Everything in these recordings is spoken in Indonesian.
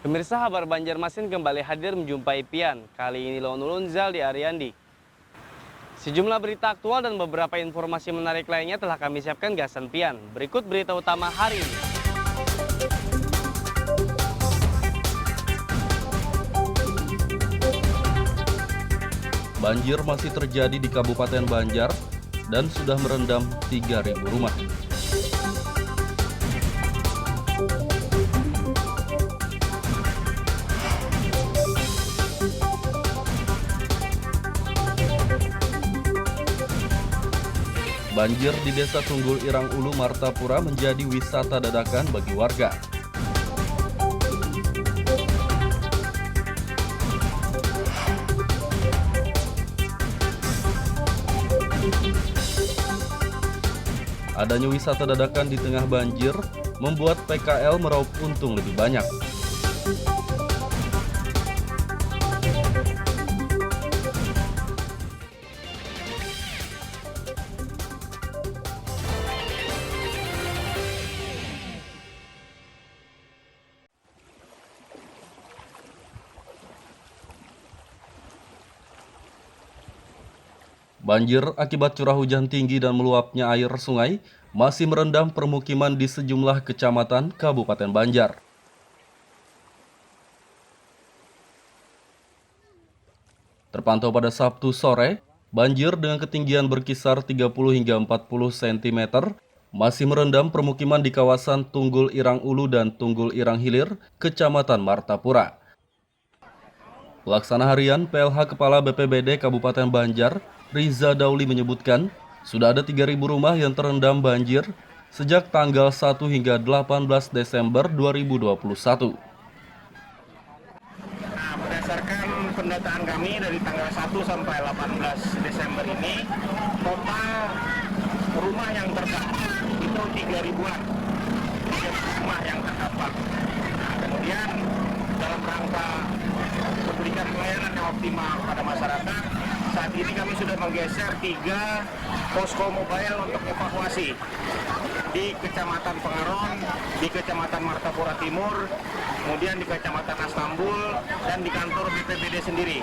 Pemirsa, Kabar Banjarmasin kembali hadir menjumpai Pian. Kali ini Lone Ulun Zaldi Ariandi. Sejumlah berita aktual dan beberapa informasi menarik lainnya telah kami siapkan gasan Pian. Berikut berita utama hari ini. Banjir masih terjadi di Kabupaten Banjar dan sudah merendam 3.000 rumah. Banjir di Desa Tunggul Irang Ulu, Martapura menjadi wisata dadakan bagi warga. Adanya wisata dadakan di tengah banjir membuat PKL meraup untung lebih banyak. Banjir akibat curah hujan tinggi dan meluapnya air sungai masih merendam permukiman di sejumlah kecamatan Kabupaten Banjar. Terpantau pada Sabtu sore, banjir dengan ketinggian berkisar 30 hingga 40 cm masih merendam permukiman di kawasan Tunggul Irang Ulu dan Tunggul Irang Hilir, Kecamatan Martapura. Pelaksana harian PLH Kepala BPBD Kabupaten Banjar, Riza Dauli menyebutkan, sudah ada 3.000 rumah yang terendam banjir sejak tanggal 1 hingga 18 Desember 2021. Berdasarkan pendataan kami dari tanggal 1 sampai 18 Desember ini, total rumah yang terdampak itu 3.000-an. 3.000 rumah yang terdampak. Kemudian dalam rangka memberikan pelayanan yang optimal kepada masyarakat, saat ini kami sudah menggeser 3 posko mobile untuk evakuasi di Kecamatan Pengaron, di Kecamatan Martapura Timur, kemudian di Kecamatan Astambul, dan di kantor BPBD sendiri.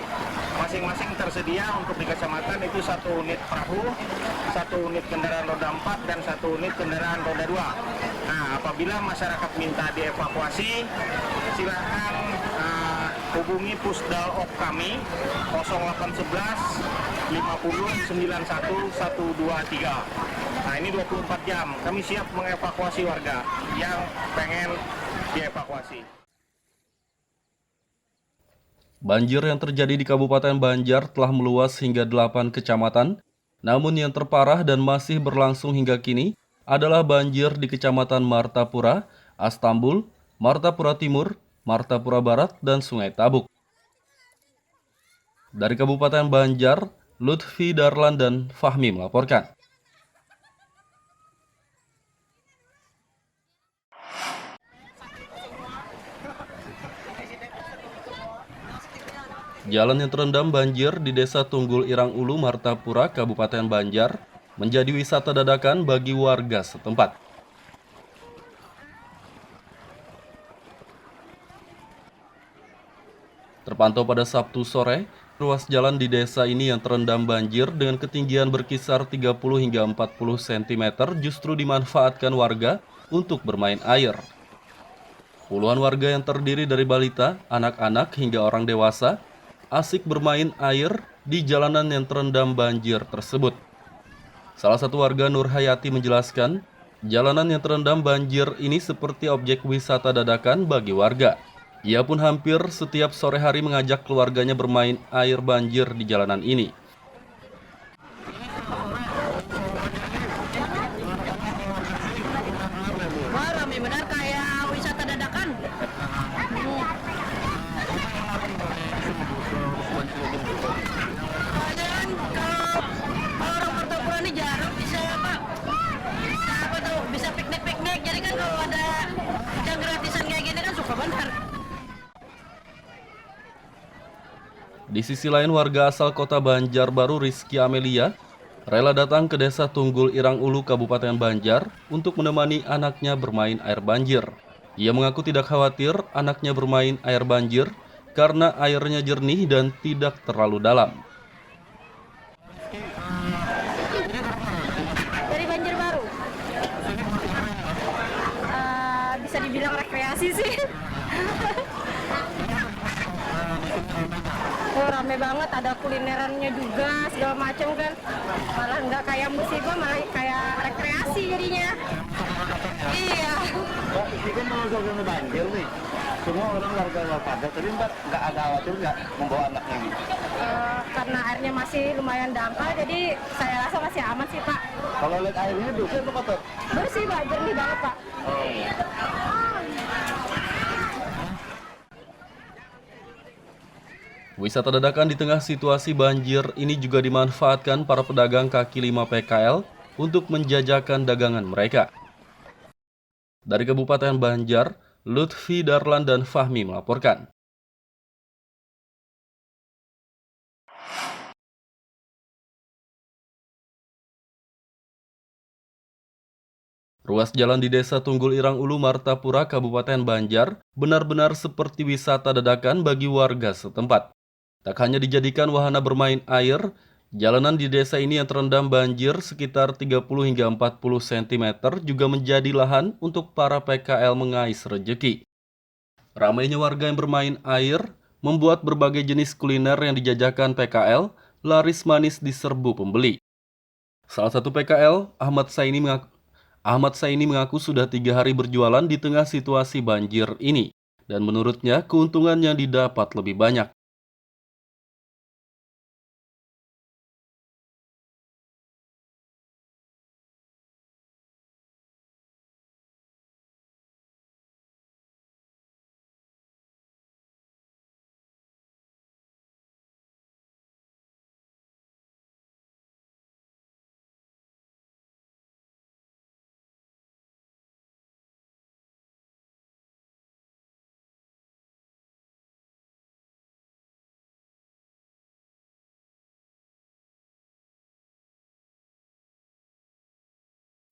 Masing-masing tersedia untuk di kecamatan itu 1 unit perahu, 1 unit kendaraan roda 4, dan 1 unit kendaraan roda 2. Nah, apabila masyarakat minta dievakuasi, silakan hubungi Pusdal OP kami 0811 50 91 123. Nah, ini 24 jam. Kami siap mengevakuasi warga yang pengen dievakuasi. Banjir yang terjadi di Kabupaten Banjar telah meluas hingga 8 kecamatan, namun yang terparah dan masih berlangsung hingga kini adalah banjir di Kecamatan Martapura, Astambul, Martapura Timur, Martapura Barat, dan Sungai Tabuk. Dari Kabupaten Banjar, Lutfi Darlan dan Fahmi melaporkan. Jalan yang terendam banjir di Desa Tunggul Irang Ulu, Martapura, Kabupaten Banjar menjadi wisata dadakan bagi warga setempat. Terpantau pada Sabtu sore, ruas jalan di desa ini yang terendam banjir dengan ketinggian berkisar 30 hingga 40 cm justru dimanfaatkan warga untuk bermain air. Puluhan warga yang terdiri dari balita, anak-anak hingga orang dewasa asik bermain air di jalanan yang terendam banjir tersebut. Salah satu warga, Nur Hayati, menjelaskan, jalanan yang terendam banjir ini seperti objek wisata dadakan bagi warga. Ia pun hampir setiap sore hari mengajak keluarganya bermain air banjir di jalanan ini. Wah, ramai benar kayak wisata dadakan. Dan kalau orang Martapura ini jarang bisa bisa piknik-piknik. Jadi kan kalau ada yang gratisan kayak gini kan suka benar. Di sisi lain, warga asal kota Banjarbaru, Rizky Amelia, rela datang ke Desa Tunggul Irang Ulu, Kabupaten Banjar untuk menemani anaknya bermain air banjir. Ia mengaku tidak khawatir anaknya bermain air banjir karena airnya jernih dan tidak terlalu dalam. Dari Banjarbaru. Bisa dibilang rekreasi sih. Oh, rame banget, ada kulinerannya juga, segala macam kan. Malah nggak kayak musibah, malah kayak rekreasi jadinya. Iya. Mbak, ini kan kalau kena banjir nih, semua orang warga waspada, tapi Mbak nggak ada khawatir nggak membawa anaknya gitu? Karena airnya masih lumayan dangkal, jadi saya rasa masih aman sih Pak. Kalau lihat airnya bersih atau kotor? Bersih Pak, jernih banget Pak. Wisata dadakan di tengah situasi banjir ini juga dimanfaatkan para pedagang kaki lima PKL untuk menjajakan dagangan mereka. Dari Kabupaten Banjar, Lutfi Darlan dan Fahmi melaporkan. Ruas jalan di Desa Tunggul Irang Ulu, Martapura, Kabupaten Banjar benar-benar seperti wisata dadakan bagi warga setempat. Tak hanya dijadikan wahana bermain air, jalanan di desa ini yang terendam banjir sekitar 30 hingga 40 cm juga menjadi lahan untuk para PKL mengais rejeki. Ramainya warga yang bermain air membuat berbagai jenis kuliner yang dijajakan PKL laris manis diserbu pembeli. Salah satu PKL, Ahmad Saini mengaku sudah 3 hari berjualan di tengah situasi banjir ini, dan menurutnya keuntungan yang didapat lebih banyak.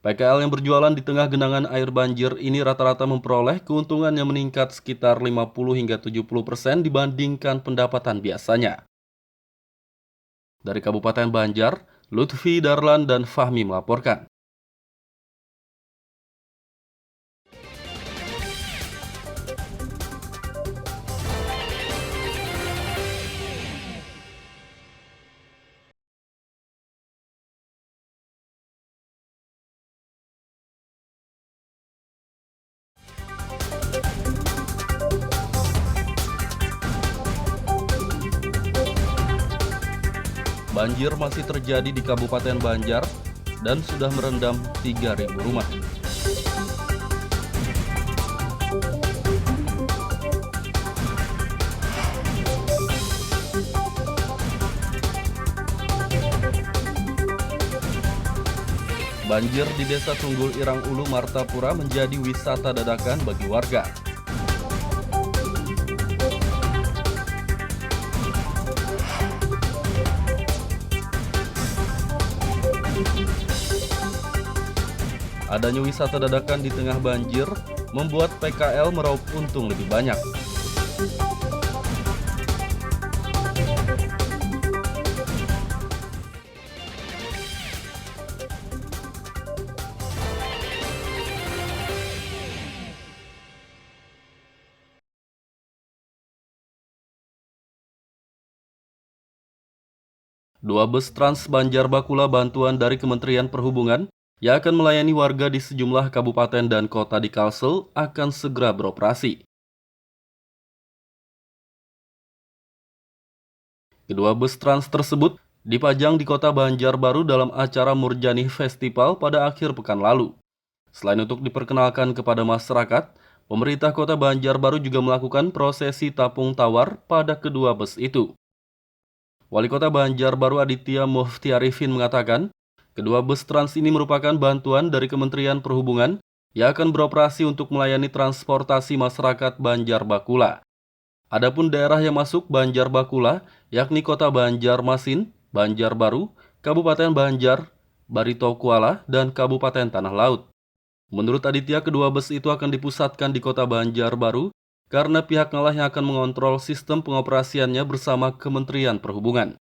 PKL yang berjualan di tengah genangan air banjir ini rata-rata memperoleh keuntungan yang meningkat sekitar 50 hingga 70% dibandingkan pendapatan biasanya. Dari Kabupaten Banjar, Lutfi Darlan dan Fahmi melaporkan. Banjir masih terjadi di Kabupaten Banjar dan sudah merendam 3.000 rumah. Banjir di Desa Tunggul Irang Ulu, Martapura menjadi wisata dadakan bagi warga. Adanya wisata dadakan di tengah banjir membuat PKL meraup untung lebih banyak. Dua bus Trans Banjar Bakula bantuan dari Kementerian Perhubungan yang akan melayani warga di sejumlah kabupaten dan kota di Kalsel akan segera beroperasi. Kedua bus trans tersebut dipajang di kota Banjarbaru dalam acara Murjani Festival pada akhir pekan lalu. Selain untuk diperkenalkan kepada masyarakat, pemerintah kota Banjarbaru juga melakukan prosesi tapung tawar pada kedua bus itu. Wali Kota Banjarbaru Aditya Mufti Arifin mengatakan, kedua bus trans ini merupakan bantuan dari Kementerian Perhubungan yang akan beroperasi untuk melayani transportasi masyarakat Banjarbakula. Adapun daerah yang masuk Banjarbakula, yakni Kota Banjarmasin, Banjarbaru, Kabupaten Banjar, Baritokuala, dan Kabupaten Tanah Laut. Menurut Aditya, kedua bus itu akan dipusatkan di kota Banjarbaru karena pihaknya lah yang akan mengontrol sistem pengoperasiannya bersama Kementerian Perhubungan.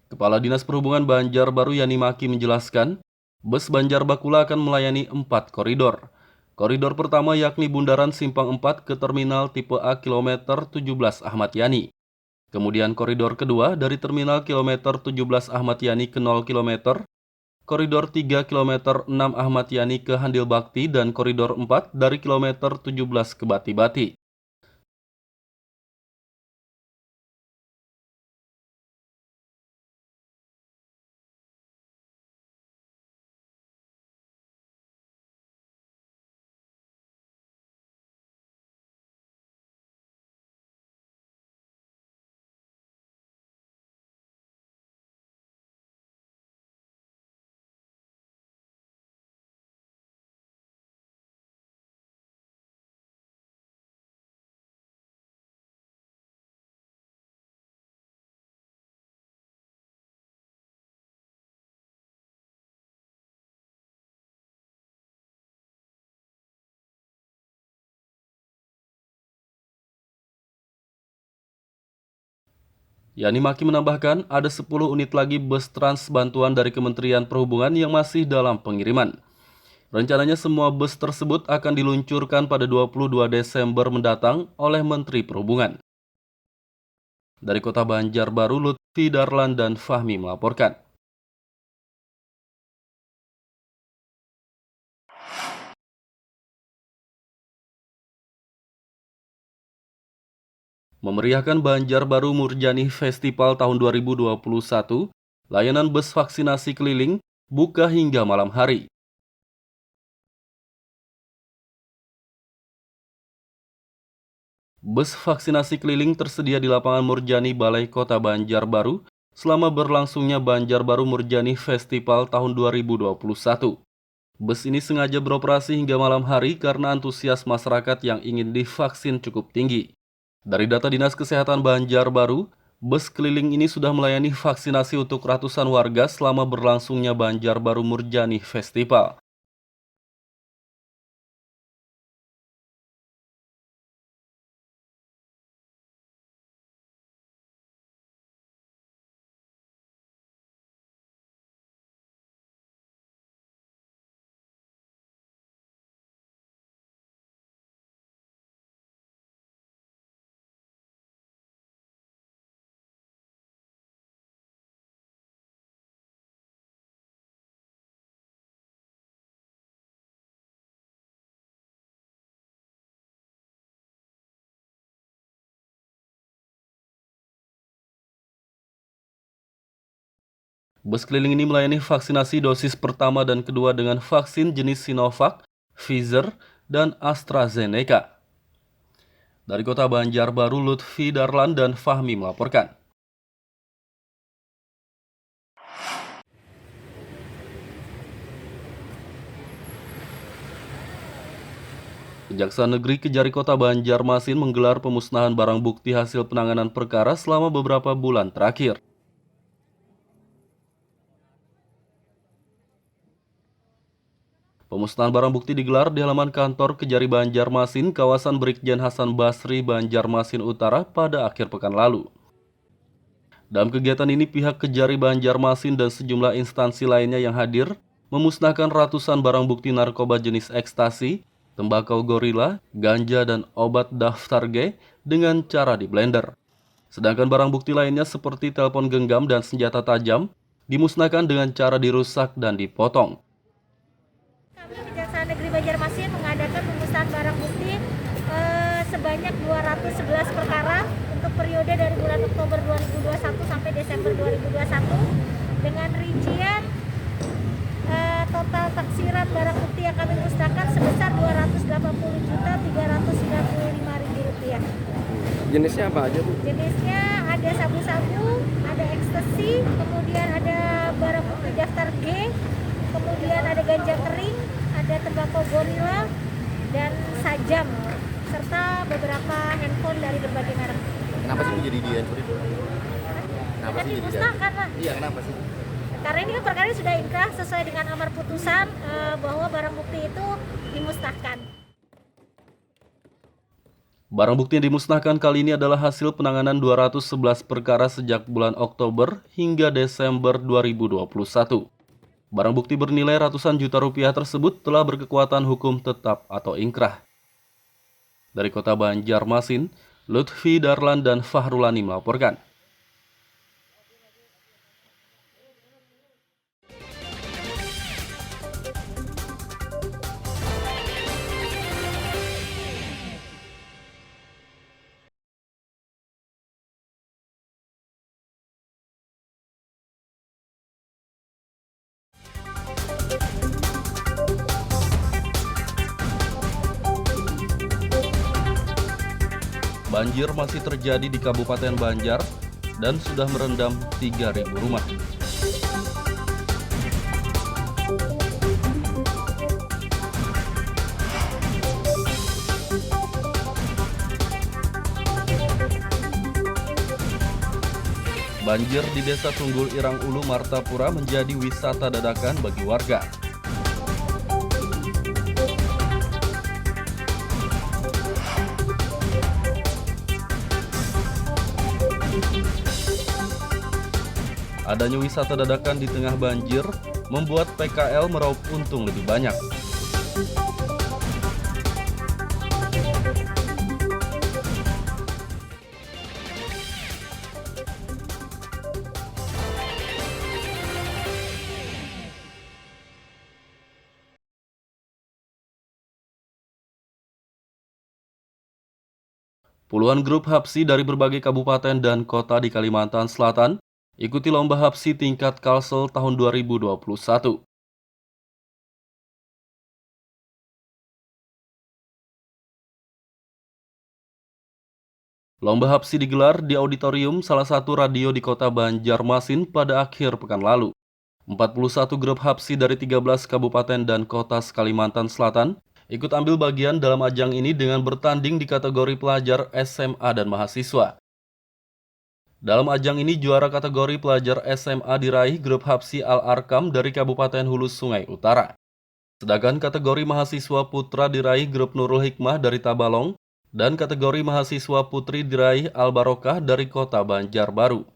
Kepala Dinas Perhubungan Banjarbaru Yani Maki menjelaskan, bus Banjarbakula akan melayani 4 koridor. Koridor pertama yakni Bundaran Simpang 4 ke Terminal Tipe A kilometer 17 Ahmad Yani. Kemudian koridor kedua dari Terminal kilometer 17 Ahmad Yani ke 0 km, koridor 3 kilometer 6 Ahmad Yani ke Handil Bakti, dan koridor 4 dari kilometer 17 ke Bati-Bati. Yani Maki menambahkan ada 10 unit lagi bus trans bantuan dari Kementerian Perhubungan yang masih dalam pengiriman. Rencananya semua bus tersebut akan diluncurkan pada 22 Desember mendatang oleh Menteri Perhubungan. Dari Kota Banjarbaru, Lutfi Darlan dan Fahmi melaporkan. Memeriahkan Banjarbaru Murjani Festival tahun 2021, layanan bus vaksinasi keliling buka hingga malam hari. Bus vaksinasi keliling tersedia di lapangan Murjani Balai Kota Banjarbaru selama berlangsungnya Banjarbaru Murjani Festival tahun 2021. Bus ini sengaja beroperasi hingga malam hari karena antusias masyarakat yang ingin divaksin cukup tinggi. Dari data Dinas Kesehatan Banjarbaru, bus keliling ini sudah melayani vaksinasi untuk ratusan warga selama berlangsungnya Banjarbaru Murjani Festival. Bus keliling ini melayani vaksinasi dosis pertama dan kedua dengan vaksin jenis Sinovac, Pfizer, dan AstraZeneca. Dari Kota Banjarbaru, Lutfi Darlan dan Fahmi melaporkan. Kejaksaan Negeri Kejari Kota Banjarmasin menggelar pemusnahan barang bukti hasil penanganan perkara selama beberapa bulan terakhir. Pemusnahan barang bukti digelar di halaman kantor Kejari Banjarmasin, kawasan Brigjen Hasan Basri, Banjarmasin Utara pada akhir pekan lalu. Dalam kegiatan ini, pihak Kejari Banjarmasin dan sejumlah instansi lainnya yang hadir memusnahkan ratusan barang bukti narkoba jenis ekstasi, tembakau gorila, ganja, dan obat daftar G dengan cara di blender. Sedangkan barang bukti lainnya seperti telepon genggam dan senjata tajam dimusnahkan dengan cara dirusak dan dipotong. Kejaksaan Negeri Banjarmasin mengadakan pemusnahan barang bukti sebanyak 211 perkara untuk periode dari bulan Oktober 2021 sampai Desember 2021 dengan rincian total taksiran barang bukti yang kami musnahkan sebesar Rp280.395.000. Jenisnya apa aja, Bu? Jenisnya ada sabu-sabu, ada ekstasi, kemudian ada barang bukti daftar G, kemudian ada ganja kering, ada tembakau gorila, dan sajam, serta beberapa handphone dari berbagai merek. Kenapa sih jadi dihancurin? Kenapa Dan sih jadi dimusnahkan lah. Iya, kenapa sih? Karena ini kan perkara ini sudah inkrah sesuai dengan amar putusan bahwa barang bukti itu dimusnahkan. Barang bukti yang dimusnahkan kali ini adalah hasil penanganan 211 perkara sejak bulan Oktober hingga Desember 2021. Barang bukti bernilai ratusan juta rupiah tersebut telah berkekuatan hukum tetap atau inkrah. Dari Kota Banjarmasin, Lutfi Darlan dan Fahrulani melaporkan. Banjir masih terjadi di Kabupaten Banjar dan sudah merendam 3.000 rumah. Banjir di Desa Tunggul Irang Ulu, Martapura menjadi wisata dadakan bagi warga. Adanya wisata dadakan di tengah banjir membuat PKL meraup untung lebih banyak. Puluhan grup Hapsi dari berbagai kabupaten dan kota di Kalimantan Selatan ikuti lomba Hapsi tingkat Kalsel tahun 2021. Lomba Hapsi digelar di auditorium salah satu radio di Kota Banjarmasin pada akhir pekan lalu. 41 grup Hapsi dari 13 kabupaten dan kota Kalimantan Selatan ikut ambil bagian dalam ajang ini dengan bertanding di kategori pelajar SMA dan mahasiswa. Dalam ajang ini juara kategori pelajar SMA diraih grup Hapsi Al-Arkam dari Kabupaten Hulu Sungai Utara. Sedangkan kategori mahasiswa putra diraih grup Nurul Hikmah dari Tabalong dan kategori mahasiswa putri diraih Al-Barokah dari Kota Banjarbaru.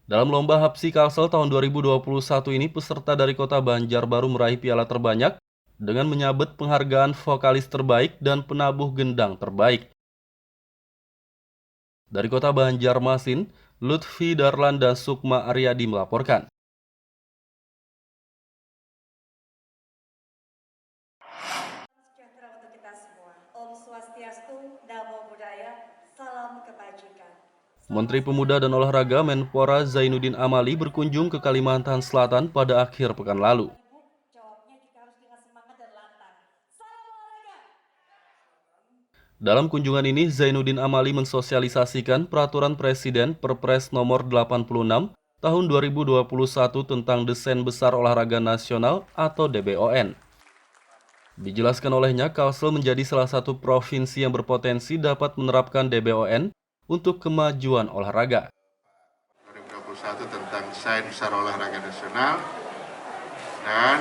Dalam lomba Hapsi Kalsel tahun 2021 ini, peserta dari Kota Banjarbaru meraih piala terbanyak dengan menyabet penghargaan vokalis terbaik dan penabuh gendang terbaik. Dari Kota Banjarmasin, Lutfi Darlan dan Sukma Aryadi melaporkan. Sejahtera untuk kita semua. Om Swastiastu, Namo Buddhaya, salam kebajikan. Menteri Pemuda dan Olahraga Menpora Zainuddin Amali berkunjung ke Kalimantan Selatan pada akhir pekan lalu. Jawabnya jika harus dengan semangat dan lantang. Salam olahraga! Dalam kunjungan ini, Zainuddin Amali mensosialisasikan Peraturan Presiden Perpres nomor 86 tahun 2021 tentang Desain Besar Olahraga Nasional atau DBON. Dijelaskan olehnya, Kalsel menjadi salah satu provinsi yang berpotensi dapat menerapkan DBON untuk kemajuan olahraga. 2021 tentang desain besar olahraga nasional, dan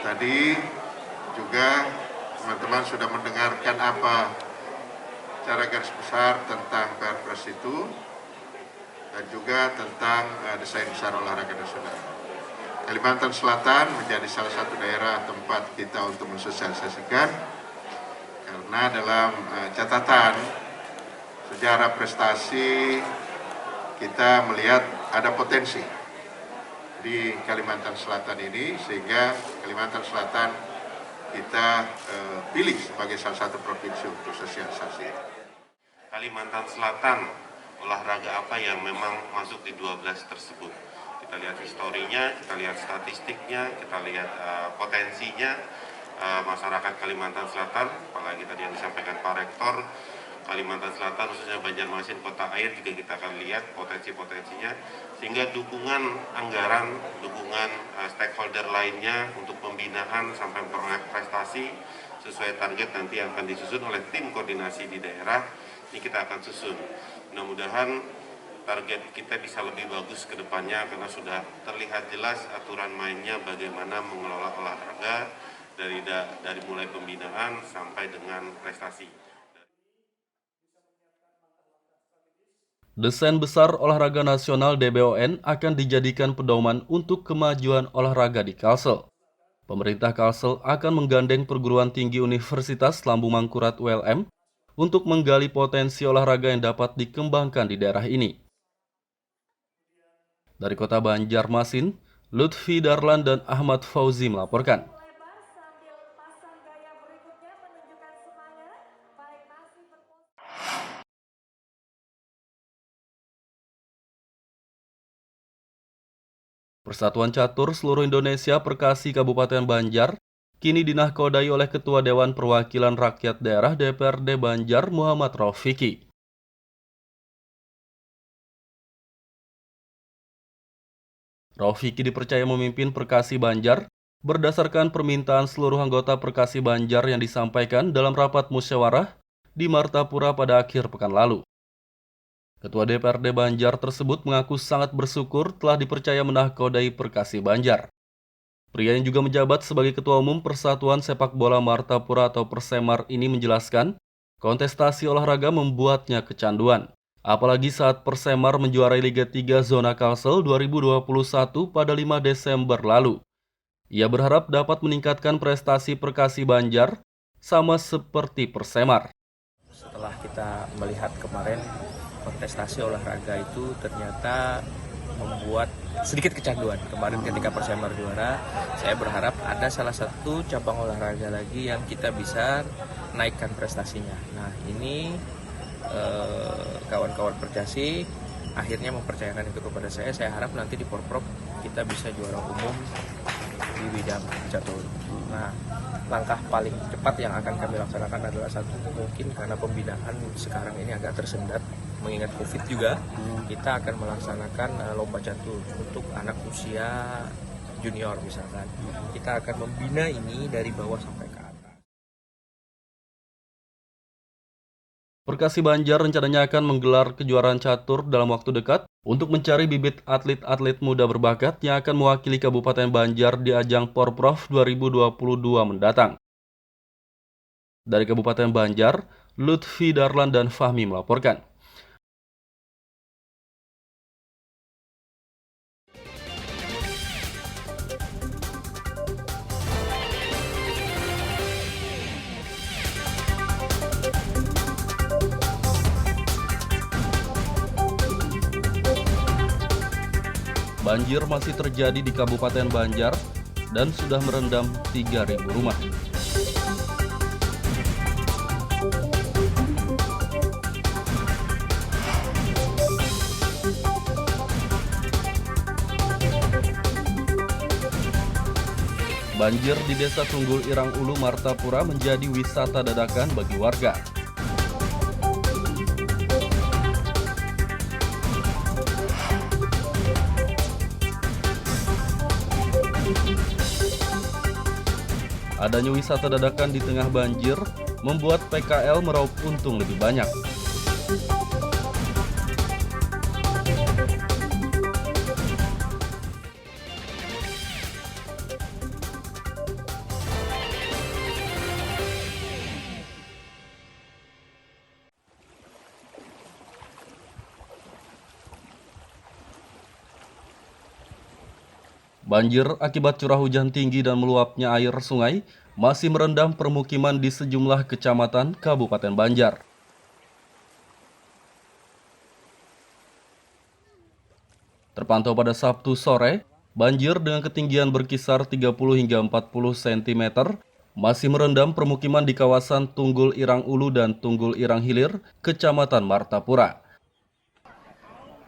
tadi juga teman-teman sudah mendengarkan apa cara garis besar tentang Perpres itu dan juga tentang desain besar olahraga nasional. Kalimantan Selatan menjadi salah satu daerah tempat kita untuk mensosialisasikan, karena dalam catatan sejarah prestasi kita melihat ada potensi di Kalimantan Selatan ini, sehingga Kalimantan Selatan kita pilih sebagai salah satu provinsi untuk sosialisasi. Kalimantan Selatan, olahraga apa yang memang masuk di 12 tersebut? Kita lihat historinya, kita lihat statistiknya, kita lihat potensinya masyarakat Kalimantan Selatan, apalagi tadi yang disampaikan Pak Rektor, Kalimantan Selatan khususnya Banjarmasin, Kota Air juga kita akan lihat potensi-potensinya, sehingga dukungan anggaran, dukungan stakeholder lainnya untuk pembinaan sampai memperoleh prestasi sesuai target nanti yang akan disusun oleh tim koordinasi di daerah, ini kita akan susun. Mudah-mudahan target kita bisa lebih bagus ke depannya karena sudah terlihat jelas aturan mainnya bagaimana mengelola olahraga dari mulai pembinaan sampai dengan prestasi. Desain besar olahraga nasional DBON akan dijadikan pedoman untuk kemajuan olahraga di Kalsel. Pemerintah Kalsel akan menggandeng perguruan tinggi Universitas Lambung Mangkurat ULM untuk menggali potensi olahraga yang dapat dikembangkan di daerah ini. Dari kota Banjarmasin, Lutfi Darlan dan Ahmad Fauzi melaporkan. Persatuan Catur seluruh Indonesia Perkasi Kabupaten Banjar kini dinahkodai oleh Ketua Dewan Perwakilan Rakyat Daerah DPRD Banjar Muhammad Raufiki. Raufiki dipercaya memimpin Perkasi Banjar berdasarkan permintaan seluruh anggota Perkasi Banjar yang disampaikan dalam rapat musyawarah di Martapura pada akhir pekan lalu. Ketua DPRD Banjar tersebut mengaku sangat bersyukur telah dipercaya menahkodai Perkasi Banjar. Pria yang juga menjabat sebagai Ketua Umum Persatuan Sepak Bola Martapura atau Persemar ini menjelaskan, kontestasi olahraga membuatnya kecanduan. Apalagi saat Persemar menjuarai Liga 3 Zona Kalsel 2021 pada 5 Desember lalu. Ia berharap dapat meningkatkan prestasi Perkasi Banjar sama seperti Persemar. Setelah kita melihat kemarin kontestasi olahraga itu ternyata membuat sedikit kecanduan. Kemarin ketika Persemar juara, saya berharap ada salah satu cabang olahraga lagi yang kita bisa naikkan prestasinya. Nah, ini kawan-kawan Perkasi akhirnya mempercayakan itu kepada saya. Saya harap nanti di Porprov kita bisa juara umum di bidang catur. Nah, langkah paling cepat yang akan kami laksanakan adalah satu, mungkin karena pembinaan sekarang ini agak tersendat mengingat COVID juga, kita akan melaksanakan lomba catur untuk anak usia junior misalkan. Kita akan membina ini dari bawah sampai ke atas. Perkasi Banjar rencananya akan menggelar kejuaraan catur dalam waktu dekat untuk mencari bibit atlet-atlet muda berbakat yang akan mewakili Kabupaten Banjar di ajang Porprov 2022 mendatang. Dari Kabupaten Banjar, Lutfi Darlan dan Fahmi melaporkan. Banjir masih terjadi di Kabupaten Banjar dan sudah merendam 3.000 rumah. Banjir di Desa Tunggul Irang Ulu, Martapura menjadi wisata dadakan bagi warga. Adanya wisata dadakan di tengah banjir membuat PKL meraup untung lebih banyak. Banjir akibat curah hujan tinggi dan meluapnya air sungai masih merendam permukiman di sejumlah kecamatan Kabupaten Banjar. Terpantau pada Sabtu sore, banjir dengan ketinggian berkisar 30 hingga 40 cm masih merendam permukiman di kawasan Tunggul Irang Ulu dan Tunggul Irang Hilir, Kecamatan Martapura.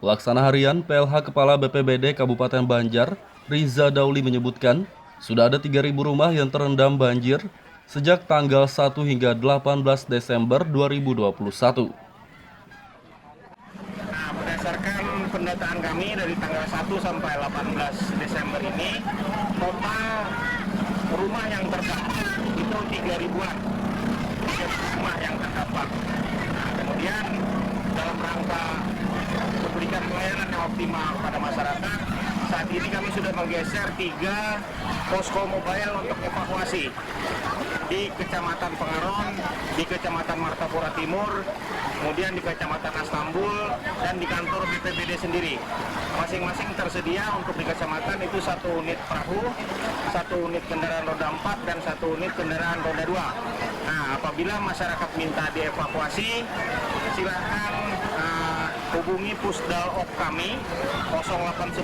Pelaksana harian PLH Kepala BPBD Kabupaten Banjar, Riza Dauli menyebutkan, sudah ada 3.000 rumah yang terendam banjir sejak tanggal 1 hingga 18 Desember 2021. Nah, berdasarkan pendataan kami dari tanggal 1 sampai 18 Desember ini, total rumah yang terdampak itu 3.000-an. Rumah yang terdampak. Nah, kemudian dalam rangka memberikan pelayanan yang optimal kepada masyarakat, saat ini kami sudah menggeser 3 posko mobile untuk evakuasi di Kecamatan Pengaron, di Kecamatan Martapura Timur, kemudian di Kecamatan Astambul, dan di kantor BPBD sendiri. Masing-masing tersedia untuk di kecamatan itu 1 unit perahu, 1 unit kendaraan roda 4, dan 1 unit kendaraan roda 2. Nah, apabila masyarakat minta dievakuasi, silakan hubungi Pusdal OP kami 0811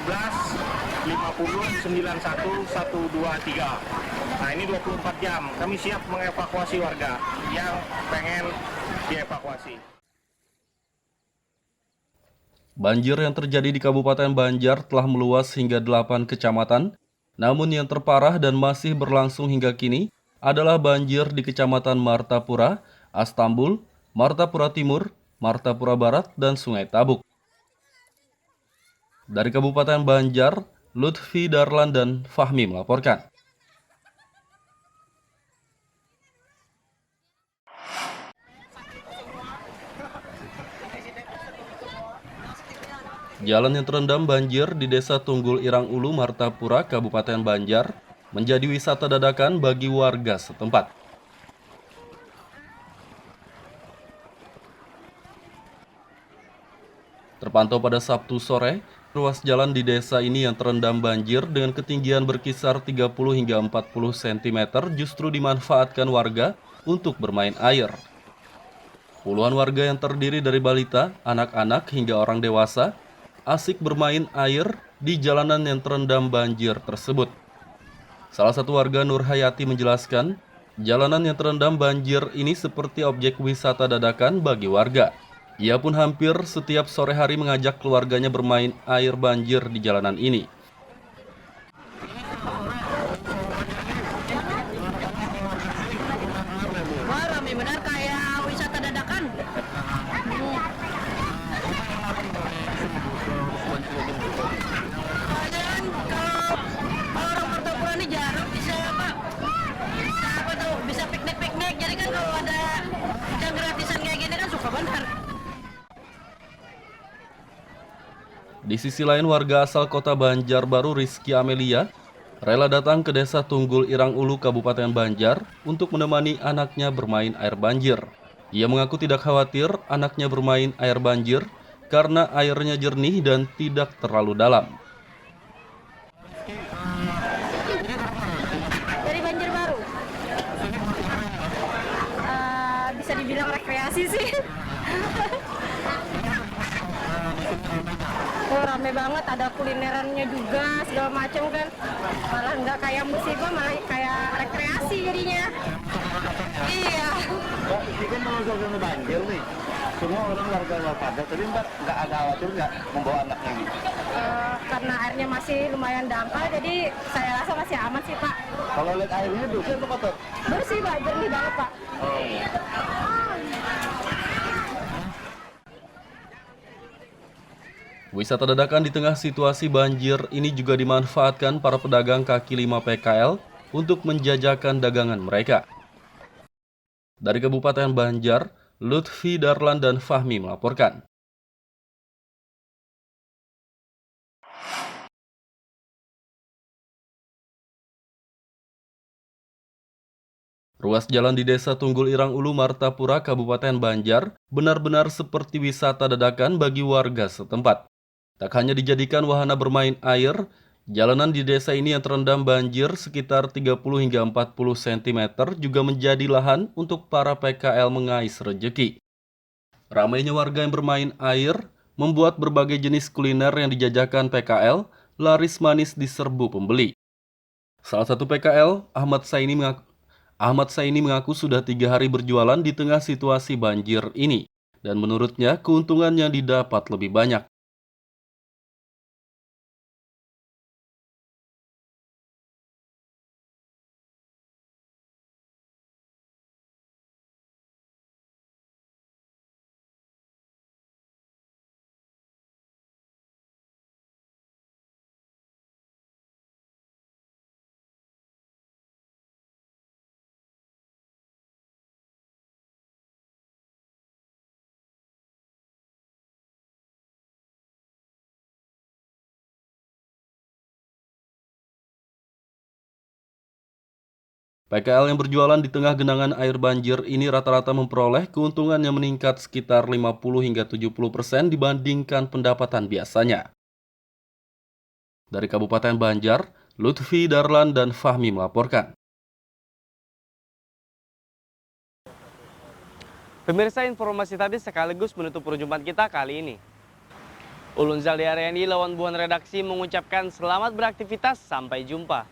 50 91 123. Nah, ini 24 jam. Kami siap mengevakuasi warga yang pengen dievakuasi. Banjir yang terjadi di Kabupaten Banjar telah meluas hingga 8 kecamatan, namun yang terparah dan masih berlangsung hingga kini adalah banjir di Kecamatan Martapura, Astambul, Martapura Timur, Martapura Barat, dan Sungai Tabuk. Dari Kabupaten Banjar, Lutfi Darlan dan Fahmi melaporkan. Jalan yang terendam banjir di Desa Tunggul Irang Ulu, Martapura, Kabupaten Banjar menjadi wisata dadakan bagi warga setempat. Terpantau pada Sabtu sore, ruas jalan di desa ini yang terendam banjir dengan ketinggian berkisar 30 hingga 40 cm justru dimanfaatkan warga untuk bermain air. Puluhan warga yang terdiri dari balita, anak-anak hingga orang dewasa asik bermain air di jalanan yang terendam banjir tersebut. Salah satu warga Nur Hayati menjelaskan, jalanan yang terendam banjir ini seperti objek wisata dadakan bagi warga. Ia pun hampir setiap sore hari mengajak keluarganya bermain air banjir di jalanan ini. Wah, ramai benar kayak wisata dadakan. Kalian kalau orang Martapura ini jarang bisa bisa piknik-piknik. Jadi kan kalau ada yang gratisan kayak gini kan suka benar. Di sisi lain, warga asal kota Banjarbaru Rizky Amelia rela datang ke Desa Tunggul Irang Ulu, Kabupaten Banjar untuk menemani anaknya bermain air banjir. Ia mengaku tidak khawatir anaknya bermain air banjir karena airnya jernih dan tidak terlalu dalam. Dari Banjarbaru. Bisa dibilang rekreasi sih. Oh, rame banget, ada kulinerannya juga, segala macam kan. Malah nggak kayak musibah, malah kayak rekreasi jadinya. Iya. Ini kan kalau banjir nih, semua orang warga pada, tapi Mbak nggak ada khawatir nggak membawa anaknya gitu? Karena airnya masih lumayan dangkal, jadi saya rasa masih aman sih, Pak. Kalau lihat airnya bersih atau kotor? Bersih, Pak, jernih banget, Pak. Wisata dadakan di tengah situasi banjir ini juga dimanfaatkan para pedagang kaki lima PKL untuk menjajakan dagangan mereka. Dari Kabupaten Banjar, Lutfi Darlan dan Fahmi melaporkan. Ruas jalan di Desa Tunggul Irang Ulu, Martapura, Kabupaten Banjar benar-benar seperti wisata dadakan bagi warga setempat. Tak hanya dijadikan wahana bermain air, jalanan di desa ini yang terendam banjir sekitar 30 hingga 40 cm juga menjadi lahan untuk para PKL mengais rejeki. Ramainya warga yang bermain air membuat berbagai jenis kuliner yang dijajakan PKL laris manis di serbu pembeli. Salah satu PKL, Ahmad Saini mengaku sudah 3 hari berjualan di tengah situasi banjir ini, dan menurutnya keuntungan yang didapat lebih banyak. PKL yang berjualan di tengah genangan air banjir ini rata-rata memperoleh keuntungan yang meningkat sekitar 50 hingga 70% dibandingkan pendapatan biasanya. Dari Kabupaten Banjar, Lutfi Darlan dan Fahmi melaporkan. Pemirsa, informasi tadi sekaligus menutup perjumpaan kita kali ini. Ulun Zaldi Ariandi, lawan buan redaksi mengucapkan selamat beraktivitas, sampai jumpa.